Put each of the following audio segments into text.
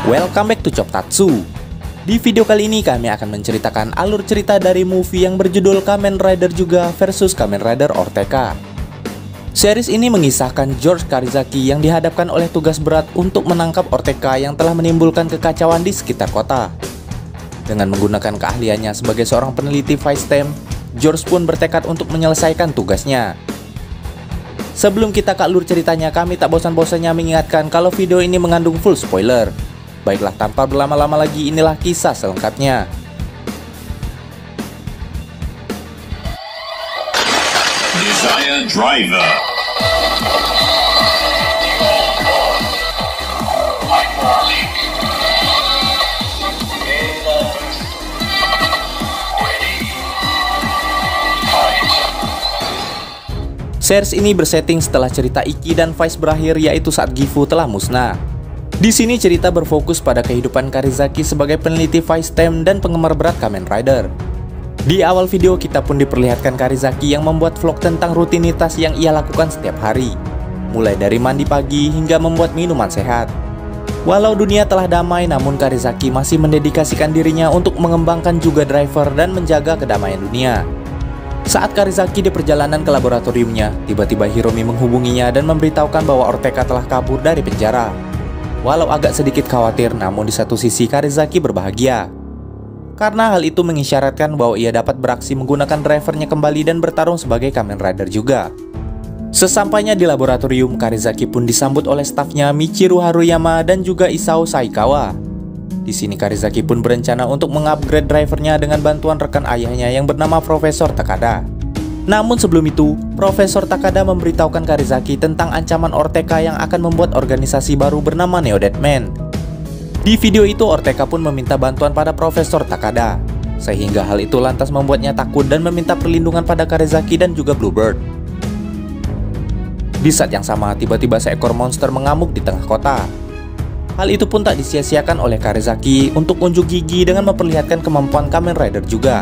Welcome back to Choptatsu. Di video kali ini kami akan menceritakan alur cerita dari movie yang berjudul Kamen Rider juga versus Kamen Rider Orteka. Series ini mengisahkan George Karizaki yang dihadapkan oleh tugas berat untuk menangkap Orteka yang telah menimbulkan kekacauan di sekitar kota. Dengan menggunakan keahliannya sebagai seorang peneliti Vice Stem, George pun bertekad untuk menyelesaikan tugasnya. Sebelum kita ke alur ceritanya, kami tak bosan-bosannya mengingatkan kalau video ini mengandung full spoiler. Baiklah, tanpa berlama-lama lagi, inilah kisah selengkapnya. Desire Driver. Series ini bersetting setelah cerita Iki dan Vice berakhir, yaitu saat Gifu telah musnah. Di sini cerita berfokus pada kehidupan Karizaki sebagai peneliti Vice Stem dan penggemar berat Kamen Rider. Di awal video kita pun diperlihatkan Karizaki yang membuat vlog tentang rutinitas yang ia lakukan setiap hari, mulai dari mandi pagi hingga membuat minuman sehat. Walau dunia telah damai, namun Karizaki masih mendedikasikan dirinya untuk mengembangkan juga driver dan menjaga kedamaian dunia. Saat Karizaki di perjalanan ke laboratoriumnya, tiba-tiba Hiromi menghubunginya dan memberitahukan bahwa Orteka telah kabur dari penjara. Walau agak sedikit khawatir, namun di satu sisi Karizaki berbahagia. Karena hal itu mengisyaratkan bahwa ia dapat beraksi menggunakan drivernya kembali dan bertarung sebagai Kamen Rider juga. Sesampainya di laboratorium, Karizaki pun disambut oleh stafnya Michiru Haruyama dan juga Isao Saikawa. Di sini Karizaki pun berencana untuk mengupgrade drivernya dengan bantuan rekan ayahnya yang bernama Profesor Takada. Namun sebelum itu, Profesor Takada memberitahukan Karizaki tentang ancaman Orteka yang akan membuat organisasi baru bernama Neo Deadman. Di video itu, Orteka pun meminta bantuan pada Profesor Takada, sehingga hal itu lantas membuatnya takut dan meminta perlindungan pada Karizaki dan juga Bluebird. Di saat yang sama, tiba-tiba seekor monster mengamuk di tengah kota. Hal itu pun tak disia-siakan oleh Karizaki untuk unjuk gigi dengan memperlihatkan kemampuan Kamen Rider juga.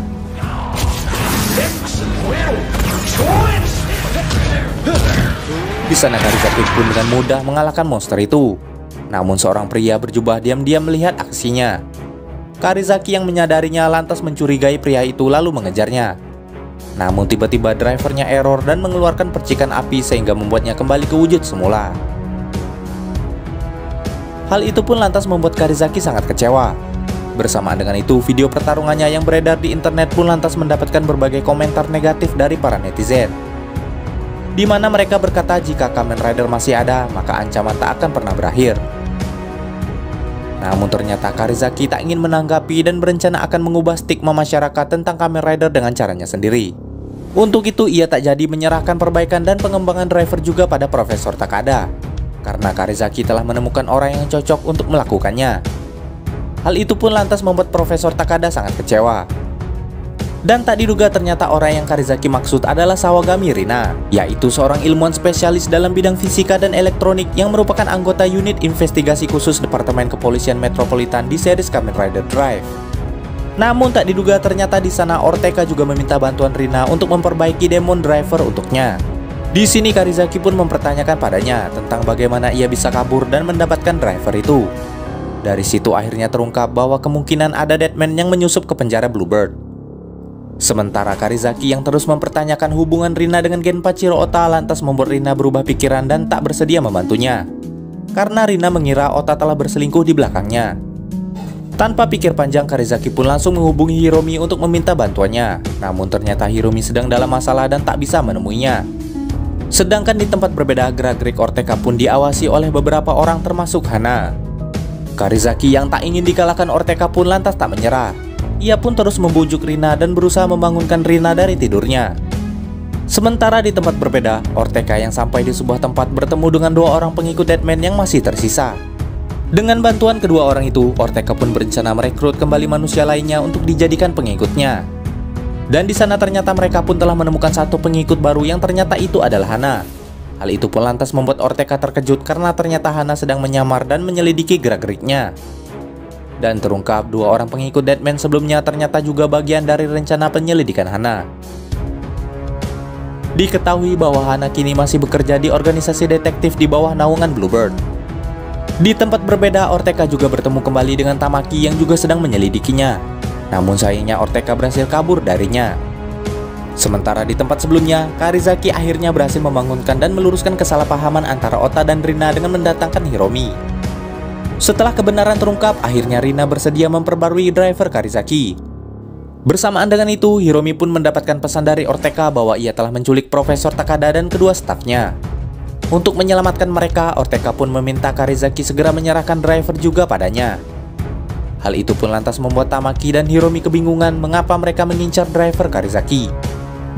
Di sana Karizaki pun dengan mudah mengalahkan monster itu. Namun seorang pria berjubah diam-diam melihat aksinya. Karizaki yang menyadarinya lantas mencurigai pria itu lalu mengejarnya. Namun tiba-tiba drivernya error dan mengeluarkan percikan api sehingga membuatnya kembali ke wujud semula. Hal itu pun lantas membuat Karizaki sangat kecewa. Bersamaan dengan itu, video pertarungannya yang beredar di internet pun lantas mendapatkan berbagai komentar negatif dari para netizen, di mana mereka berkata jika Kamen Rider masih ada, maka ancaman tak akan pernah berakhir. Namun ternyata Karizaki tak ingin menanggapi dan berencana akan mengubah stigma masyarakat tentang Kamen Rider dengan caranya sendiri. Untuk itu ia tak jadi menyerahkan perbaikan dan pengembangan driver juga pada Profesor Takada, karena Karizaki telah menemukan orang yang cocok untuk melakukannya. Hal itu pun lantas membuat Profesor Takada sangat kecewa. Dan tak diduga ternyata orang yang Karizaki maksud adalah Sawagami Rina, yaitu seorang ilmuwan spesialis dalam bidang fisika dan elektronik yang merupakan anggota unit investigasi khusus Departemen Kepolisian Metropolitan di series Kamen Rider Drive. Namun tak diduga ternyata di sana Orteka juga meminta bantuan Rina untuk memperbaiki Demon Driver untuknya. Di sini Karizaki pun mempertanyakan padanya tentang bagaimana ia bisa kabur dan mendapatkan driver itu. Dari situ akhirnya terungkap bahwa kemungkinan ada Deadman yang menyusup ke penjara Bluebird. Sementara Karizaki yang terus mempertanyakan hubungan Rina dengan Genpachiro Ota lantas membuat Rina berubah pikiran dan tak bersedia membantunya, karena Rina mengira Ota telah berselingkuh di belakangnya. Tanpa pikir panjang, Karizaki pun langsung menghubungi Hiromi untuk meminta bantuannya. Namun ternyata Hiromi sedang dalam masalah dan tak bisa menemuinya. Sedangkan di tempat berbeda, gerak-gerik Orteka pun diawasi oleh beberapa orang termasuk Hana. Karizaki yang tak ingin dikalahkan Orteka pun lantas tak menyerah. Ia pun terus membujuk Rina dan berusaha membangunkan Rina dari tidurnya. Sementara di tempat berbeda, Orteka yang sampai di sebuah tempat bertemu dengan dua orang pengikut Deadman yang masih tersisa. Dengan bantuan kedua orang itu, Orteka pun berencana merekrut kembali manusia lainnya untuk dijadikan pengikutnya. Dan di sana ternyata mereka pun telah menemukan satu pengikut baru yang ternyata itu adalah Hana. Hal itu pun lantas membuat Orteka terkejut karena ternyata Hana sedang menyamar dan menyelidiki gerak-geriknya. Dan terungkap dua orang pengikut Deadman sebelumnya ternyata juga bagian dari rencana penyelidikan Hana. Diketahui bahwa Hana kini masih bekerja di organisasi detektif di bawah naungan Bluebird. Di tempat berbeda, Ortega juga bertemu kembali dengan Tamaki yang juga sedang menyelidikinya. Namun sayangnya Ortega berhasil kabur darinya. Sementara di tempat sebelumnya, Karizaki akhirnya berhasil membangunkan dan meluruskan kesalahpahaman antara Ota dan Rina dengan mendatangkan Hiromi. Setelah kebenaran terungkap, akhirnya Rina bersedia memperbarui driver Karizaki. Bersamaan dengan itu, Hiromi pun mendapatkan pesan dari Ortega bahwa ia telah menculik Profesor Takada dan kedua stafnya. Untuk menyelamatkan mereka, Ortega pun meminta Karizaki segera menyerahkan driver juga padanya. Hal itu pun lantas membuat Tamaki dan Hiromi kebingungan mengapa mereka mengincar driver Karizaki.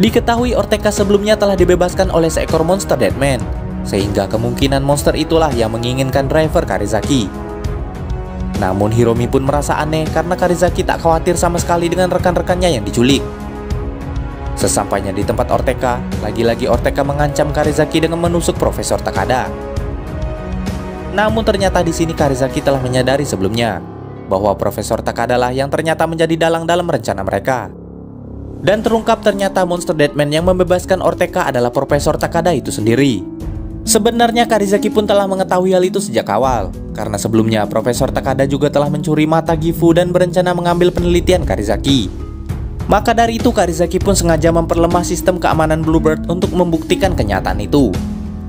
Diketahui Ortega sebelumnya telah dibebaskan oleh seekor monster Deadman, sehingga kemungkinan monster itulah yang menginginkan driver Karizaki. Namun Hiromi pun merasa aneh karena Karizaki tak khawatir sama sekali dengan rekan-rekannya yang diculik. Sesampainya di tempat Ortega, lagi-lagi Ortega mengancam Karizaki dengan menusuk Profesor Takada. Namun ternyata di sini Karizaki telah menyadari sebelumnya bahwa Profesor Takada lah yang ternyata menjadi dalang dalam rencana mereka. Dan terungkap ternyata monster Deadman yang membebaskan Ortega adalah Profesor Takada itu sendiri. Sebenarnya Karizaki pun telah mengetahui hal itu sejak awal, karena sebelumnya Profesor Takada juga telah mencuri mata Gifu dan berencana mengambil penelitian Karizaki. Maka dari itu Karizaki pun sengaja memperlemah sistem keamanan Bluebird untuk membuktikan kenyataan itu.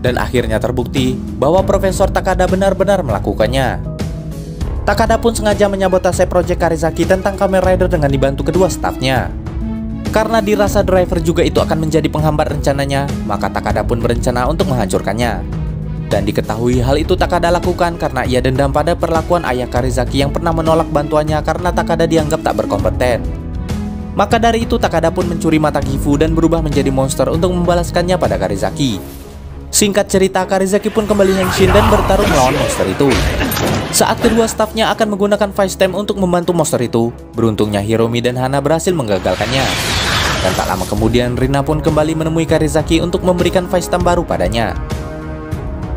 Dan akhirnya terbukti bahwa Profesor Takada benar-benar melakukannya. Takada pun sengaja menyabotase proyek Karizaki tentang Kamen Rider dengan dibantu kedua stafnya. Karena dirasa driver juga itu akan menjadi penghambat rencananya, maka Takada pun berencana untuk menghancurkannya. Dan diketahui hal itu Takada lakukan karena ia dendam pada perlakuan ayah Karizaki yang pernah menolak bantuannya karena Takada dianggap tak berkompeten. Maka dari itu Takada pun mencuri mata Gifu dan berubah menjadi monster untuk membalaskannya pada Karizaki. Singkat cerita, Karizaki pun kembali Henshin dan bertarung melawan monster itu. Saat kedua stafnya akan menggunakan Vice Stem untuk membantu monster itu, beruntungnya Hiromi dan Hana berhasil menggagalkannya. Dan tak lama kemudian Rina pun kembali menemui Karizaki untuk memberikan Vice Stem baru padanya.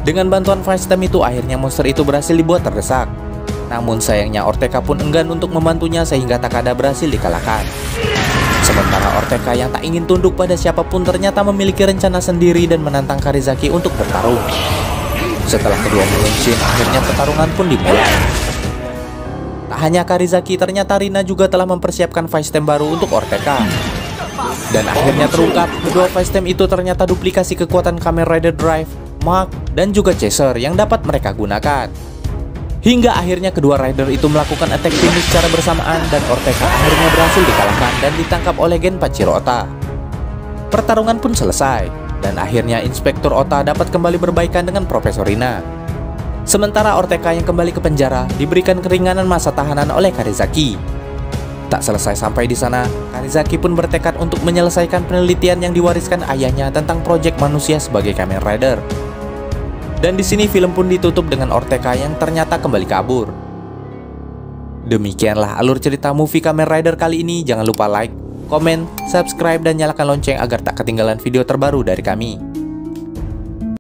Dengan bantuan Vice Stem itu akhirnya monster itu berhasil dibuat terdesak. Namun sayangnya Ortega pun enggan untuk membantunya sehingga Takada berhasil dikalahkan. Sementara Ortega yang tak ingin tunduk pada siapapun ternyata memiliki rencana sendiri dan menantang Karizaki untuk bertarung. Setelah kedua Henshin, akhirnya pertarungan pun dimulai. Tak hanya Karizaki, ternyata Rina juga telah mempersiapkan Vice Stem baru untuk Ortega. Dan akhirnya terungkap, kedua Vice Stem itu ternyata duplikasi kekuatan Kamen Rider Drive, Mark, dan juga Chaser yang dapat mereka gunakan. Hingga akhirnya kedua rider itu melakukan attack finish secara bersamaan dan Ortega akhirnya berhasil dikalahkan dan ditangkap oleh Genpachiro Ota. Pertarungan pun selesai, dan akhirnya Inspektur Ota dapat kembali berbaikan dengan Profesor Rina. Sementara Ortega yang kembali ke penjara diberikan keringanan masa tahanan oleh Karizaki. Tak selesai sampai di sana, Karizaki pun bertekad untuk menyelesaikan penelitian yang diwariskan ayahnya tentang proyek manusia sebagai Kamen Rider. Dan di sini film pun ditutup dengan Ortega yang ternyata kembali kabur. Demikianlah alur cerita movie Kamen Rider kali ini. Jangan lupa like, komen, subscribe, dan nyalakan lonceng agar tak ketinggalan video terbaru dari kami.